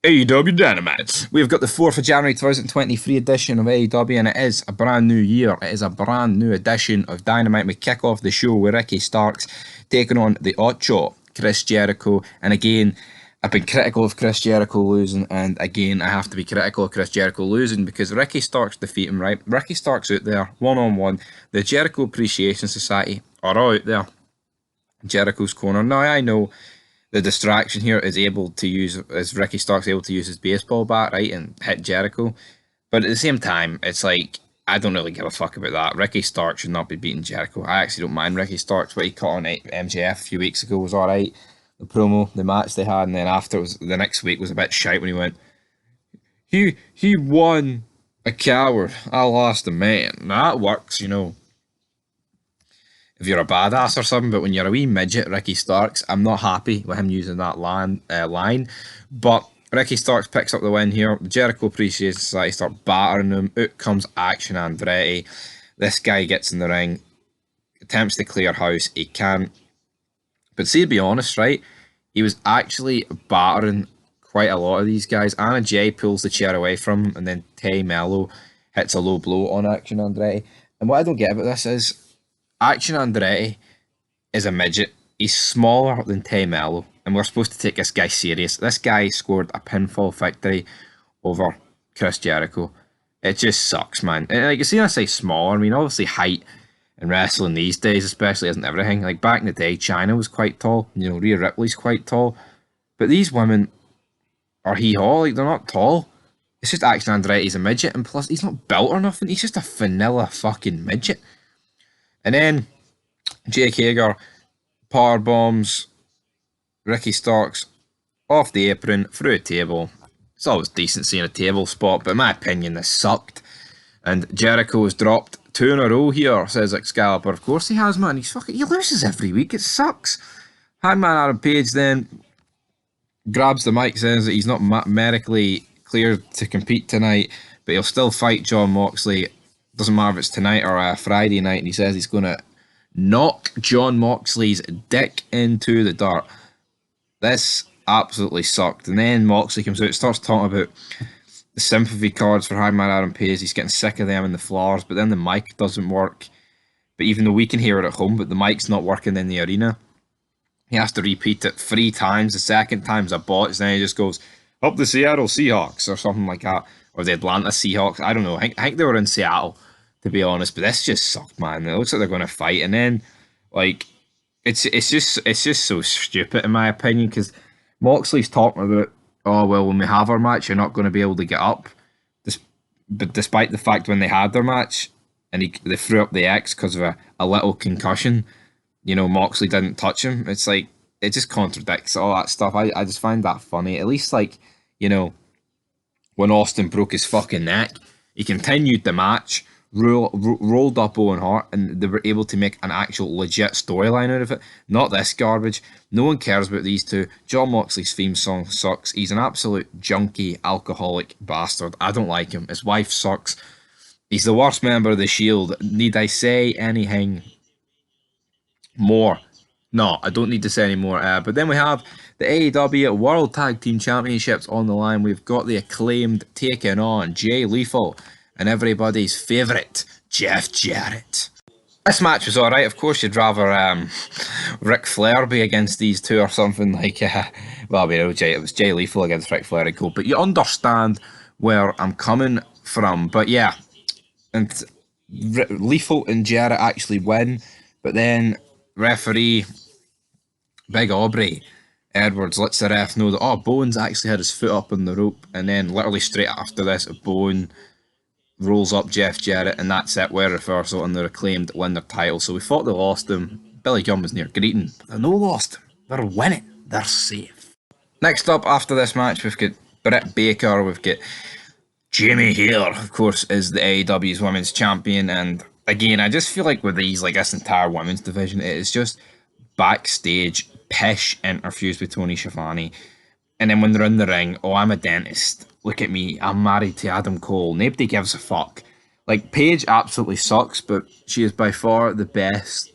AEW Dynamite. We've got the 4th of January 2023 edition of AEW, and it is a brand new year. It is a brand new edition of Dynamite. We kick off the show with Ricky Starks taking on the Ocho, Chris Jericho. And again, I've been critical of Chris Jericho losing, and again, I have to be critical of Chris Jericho losing because Ricky Starks defeat him, right? Ricky Starks out there, one-on-one. The Jericho Appreciation Society are all out there. Jericho's corner. Now, I know the distraction here is Ricky Starks able to use his baseball bat, right, and hit Jericho. But at the same time, it's like, I don't really give a fuck about that. Ricky Starks should not be beating Jericho. I actually don't mind Ricky Starks. What he caught on MJF a few weeks ago was alright. The promo, the match they had, and then after the next week was a bit shite when he went, he won a coward. I lost a man. Now that works, you know, if you're a badass or something, but when you're a wee midget, Ricky Starks, I'm not happy with him using that line. But Ricky Starks picks up the win here. The Jericho Appreciation Society start battering him. Out comes Action Andretti. This guy gets in the ring, attempts to clear house. He can't. But see, to be honest, right, he was actually battering quite a lot of these guys. Anna Jay pulls the chair away from him, and then Tay Mello hits a low blow on Action Andretti. And what I don't get about this is, Action Andretti is a midget. He's smaller than Tay Mello, and we're supposed to take this guy serious. This guy scored a pinfall victory over Chris Jericho. It just sucks, man. And like, you see, I say smaller. I mean, obviously height in wrestling these days, especially, isn't everything. Like back in the day, China was quite tall. You know, Rhea Ripley's quite tall, but these women are hee-haw. Like, they're not tall. It's just Action Andretti's a midget, and plus he's not built or nothing. He's just a vanilla fucking midget. And then Jake Hager power bombs Ricky Starks off the apron through a table. It's always decent seeing a table spot, but in my opinion, this sucked. And Jericho has dropped 2 in a row here, says Excalibur. Of course he has, man. He loses every week. It sucks. Hangman Adam Page then grabs the mic, says that he's not medically cleared to compete tonight, but he'll still fight Jon Moxley. Doesn't matter if it's tonight or Friday night, and he says he's going to knock Jon Moxley's dick into the dirt. This absolutely sucked. And then Moxley comes out, starts talking about the sympathy cards for Hangman Adam Page. He's getting sick of them and the flowers, but then the mic doesn't work. But even though we can hear it at home, but the mic's not working in the arena, he has to repeat it 3 times. The second time's a botch, then he just goes, up the Seattle Seahawks or something like that. Or the Atlanta Seahawks. I don't know. I think they were in Seattle, to be honest. But this just sucked, man. It looks like they're going to fight, and then, like, it's just so stupid in my opinion, because Moxley's talking about, oh well, when we have our match, you're not going to be able to get up. But despite the fact when they had their match and they threw up the X because of a little concussion, you know, Moxley didn't touch him. It's like, it just contradicts all that stuff. I just find that funny. At least, like, you know, when Austin broke his fucking neck, he continued the match, rolled up Owen Hart, and they were able to make an actual legit storyline out of it. Not this garbage. No one cares about these two. Jon Moxley's theme song sucks. He's an absolute junkie, alcoholic bastard. I don't like him. His wife sucks. He's the worst member of the Shield. Need I say anything more? No, I don't need to say any more. But then we have the AEW World Tag Team Championships on the line. We've got the Acclaimed taking on Jay Lethal and everybody's favourite, Jeff Jarrett. This match was alright. Of course, you'd rather Ric Flair be against these two or something like... well, you know, it was Jay Lethal against Ric Flair and co. But you understand where I'm coming from. But yeah, and Lethal and Jarrett actually win. But then referee Big Aubrey Edwards lets the ref know that, oh, Bones actually had his foot up on the rope, and then literally straight after this, Bone rolls up Jeff Jarrett, and that's it, wear reversal, and they're Acclaimed win their title. So we thought they lost him. Billy Gunn was near greeting, but they're no lost. They're winning. They're safe. Next up after this match, we've got Britt Baker, we've got Jamie Hayter, of course, is the AEW's Women's Champion, and again, I just feel like with these, like this entire women's division, it is just backstage pish interviews with Tony Schiavone. And then when they're in the ring, oh, I'm a dentist. Look at me. I'm married to Adam Cole. Nobody gives a fuck. Like, Paige absolutely sucks, but she is by far the best,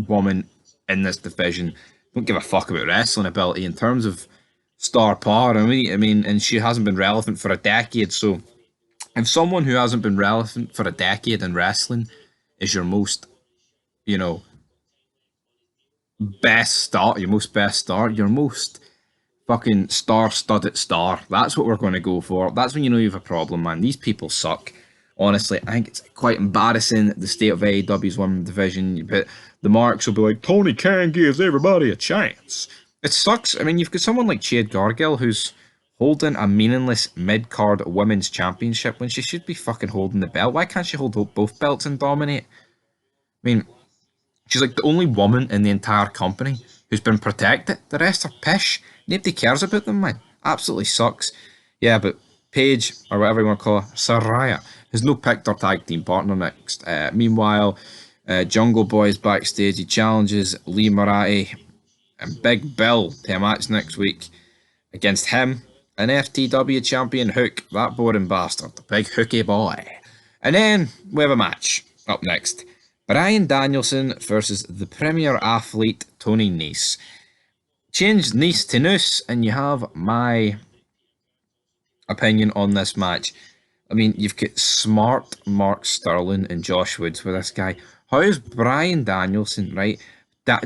woman in this division. Don't give a fuck about wrestling ability. In terms of star power. And she hasn't been relevant for a decade. So if someone who hasn't been relevant for a decade in wrestling is your most, you know, best star, your most fucking star-studded star. That's what we're going to go for. That's when you know you have a problem, man. These people suck. Honestly, I think it's quite embarrassing the state of AEW's women's division. But the marks will be like, Tony Khan gives everybody a chance. It sucks. I mean, you've got someone like Jade Gargill who's holding a meaningless mid-card women's championship when she should be fucking holding the belt. Why can't she hold both belts and dominate? I mean, she's like the only woman in the entire company who's been protected. The rest are pish. Nobody cares about them, man. Absolutely sucks. Yeah, but Paige, or whatever you want to call her, Saraya, has no picked her tag team partner next. Meanwhile, Jungle Boy is backstage. He challenges Lee Moriarty and Big Bill to a match next week against him and FTW champion Hook, that boring bastard, the big hooky boy. And then we have a match up next. Bryan Danielson versus the premier athlete Tony Nese. Change Nese to Noose, and you have my opinion on this match. I mean, you've got smart Mark Sterling and Josh Woods with this guy. How is Bryan Danielson, right?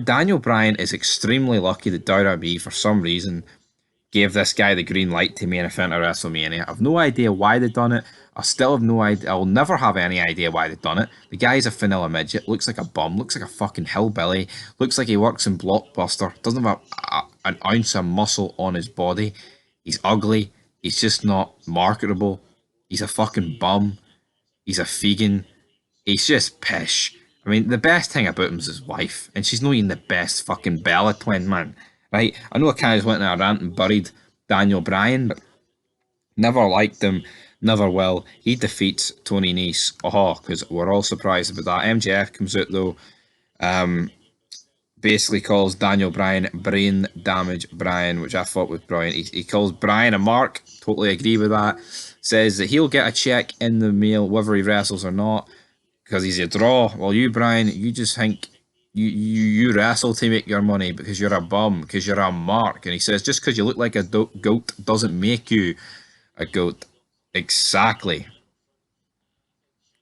Daniel Bryan is extremely lucky that WWE, for some reason, gave this guy the green light to main event at WrestleMania. I've no idea why they've done it. I still have no idea. I'll never have any idea why they've done it. The guy's a vanilla midget. Looks like a bum. Looks like a fucking hillbilly. Looks like he works in Blockbuster. Doesn't have an ounce of muscle on his body. He's ugly. He's just not marketable. He's a fucking bum. He's a vegan. He's just pish. I mean, the best thing about him is his wife, and she's not even the best fucking Bella twin, man. Right? I know I kind of went in a rant and buried Daniel Bryan, but never liked him, never will. He defeats Tony Nese. Oh, because we're all surprised about that. MJF comes out though, basically calls Daniel Bryan Brain Damage Bryan, which I thought was brilliant. He calls Bryan a mark. Totally agree with that. Says that he'll get a check in the mail whether he wrestles or not because he's a draw. Well, you, Bryan, you just think you wrestle to make your money because you're a bum, because you're a mark. And he says just because you look like a goat doesn't make you a goat. Exactly.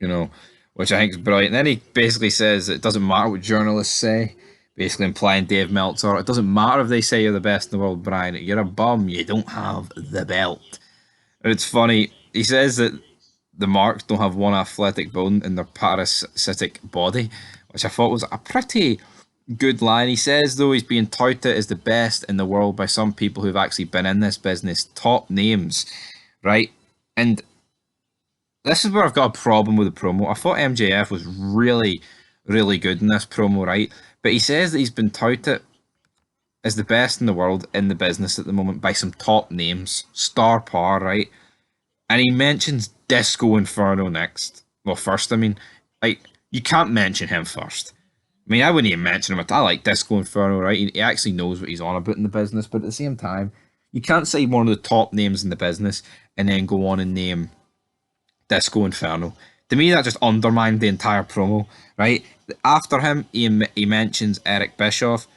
You know, which I think is brilliant. And then he basically says it doesn't matter what journalists say, basically implying Dave Meltzer. It doesn't matter if they say you're the best in the world, Bryan. You're a bum. You don't have the belt. And it's funny. He says that the marks don't have one athletic bone in their parasitic body, which I thought was a pretty good line. He says, though, he's being touted as the best in the world by some people who've actually been in this business, top names, right? And this is where I've got a problem with the promo. I thought MJF was really, really good in this promo, right? But he says that he's been touted as the best in the world in the business at the moment by some top names, star power, right? And he mentions Disco Inferno next. Well, first, I mean, like, you can't mention him first. I mean, I wouldn't even mention him. I like Disco Inferno, right? He actually knows what he's on about in the business, but at the same time, you can't say one of the top names in the business and then go on and name Disco Inferno. To me, that just undermined the entire promo, right? After him, he mentions Eric Bischoff,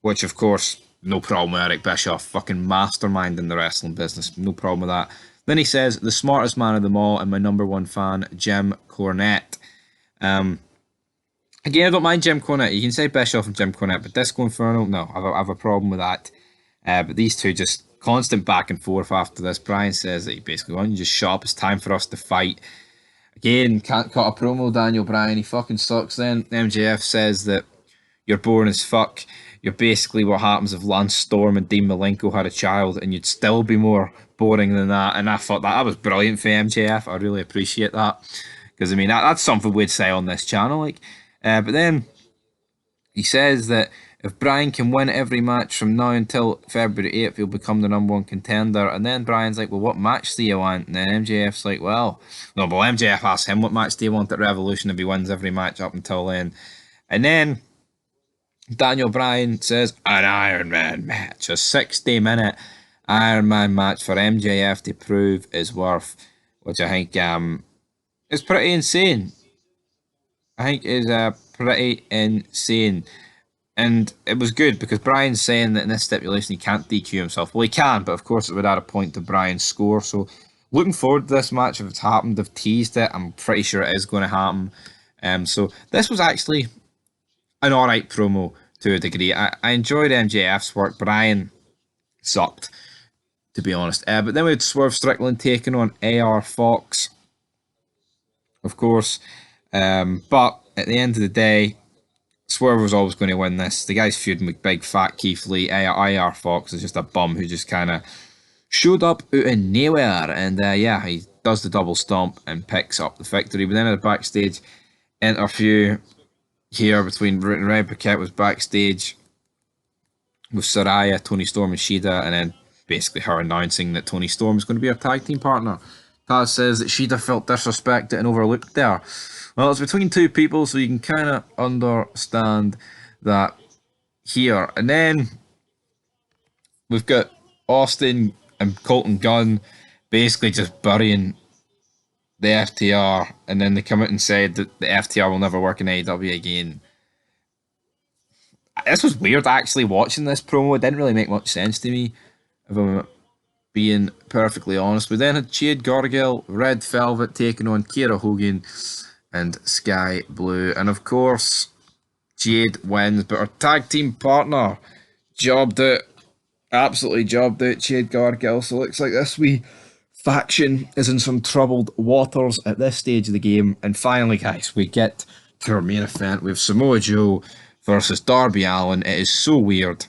which, of course, no problem with Eric Bischoff. Fucking mastermind in the wrestling business. No problem with that. Then he says, the smartest man of them all and my number one fan, Jim Cornette. Again, I don't mind Jim Cornette. You can say Bischoff and Jim Cornette, but Disco Inferno, no, I have a problem with that. But these two just constant back and forth after this. Bryan says that he basically, why don't you just shut up? It's time for us to fight. Again, can't cut a promo, Daniel Bryan. He fucking sucks. Then MJF says that you're boring as fuck. You're basically what happens if Lance Storm and Dean Malenko had a child, and you'd still be more boring than that. And I thought that was brilliant for MJF. I really appreciate that. Because, I mean, that's something we'd say on this channel. But then he says that if Bryan can win every match from now until February 8th, he'll become the number one contender. And then Bryan's like, well, what match do you want? And then MJF's like, well, no, but MJF asks him, what match do you want at Revolution if he wins every match up until then? And then Daniel Bryan says, an Iron Man match, a 60-minute Iron Man match for MJF to prove his worth, which I think is pretty insane. I think is pretty insane. And it was good because Brian's saying that in this stipulation he can't DQ himself. Well, he can, but of course it would add a point to Brian's score. So looking forward to this match. If it's happened, they've teased it. I'm pretty sure it is going to happen. So this was actually an alright promo to a degree. I enjoyed MJF's work. Brian sucked, to be honest. But then we had Swerve Strickland taking on AR Fox, of course. But at the end of the day, Swerve was always going to win this. The guy's feuding with big fat Keith Lee. AR Fox is just a bum who just kind of showed up out of nowhere. And yeah, he does the double stomp and picks up the victory. But then at the backstage interview here between Red Paquette was backstage with Saraya, Tony Storm, and Shida, and then basically her announcing that Tony Storm is going to be her tag team partner. Taz says that Shida felt disrespected and overlooked there. Well, it's between two people, so you can kind of understand that here. And then we've got Austin and Colton Gunn basically just burying the FTR, and then they come out and said that the FTR will never work in AEW again. This was weird, actually, watching this promo. It didn't really make much sense to me, if I'm being perfectly honest. We then had Jade Gargill, Red Velvet taking on Kiera Hogan and Sky Blue. And of course, Jade wins, but her tag team partner jobbed it. Absolutely jobbed it, Jade Gargill. So it looks like this wee faction is in some troubled waters at this stage of the game. And finally, guys, we get to our main event. We have Samoa Joe versus Darby Allin. It is so weird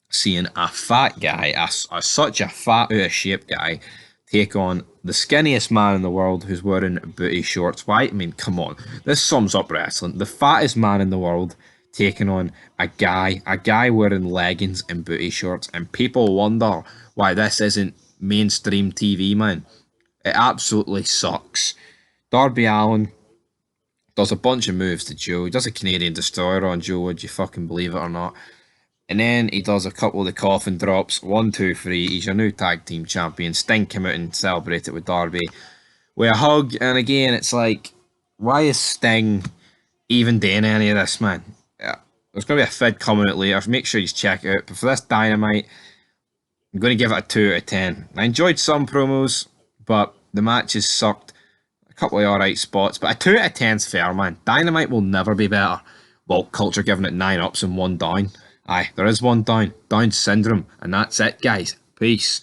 seeing a fat guy, such a fat, out of shape guy, take on the skinniest man in the world who's wearing booty shorts. Why? I mean, come on. This sums up wrestling. The fattest man in the world taking on a guy wearing leggings and booty shorts, and people wonder why this isn't mainstream TV, man. It absolutely sucks. Darby Allin does a bunch of moves to Joe. He does a Canadian Destroyer on Joe, would you fucking believe it or not? And then he does a couple of the coffin drops. 1, 2, 3. He's your new tag team champion. Sting came out and celebrated with Darby with a hug. And again, it's like, why is Sting even doing any of this, man? Yeah, there's going to be a fid coming out later. Make sure you check it out. But for this Dynamite, I'm going to give it a 2 out of 10. I enjoyed some promos, but the matches sucked. A couple of alright spots, but a 2 out of 10's fair, man. Dynamite will never be better. Well, Culture giving it 9 ups and 1 down. Aye, there is 1 down. Down syndrome. And that's it, guys. Peace.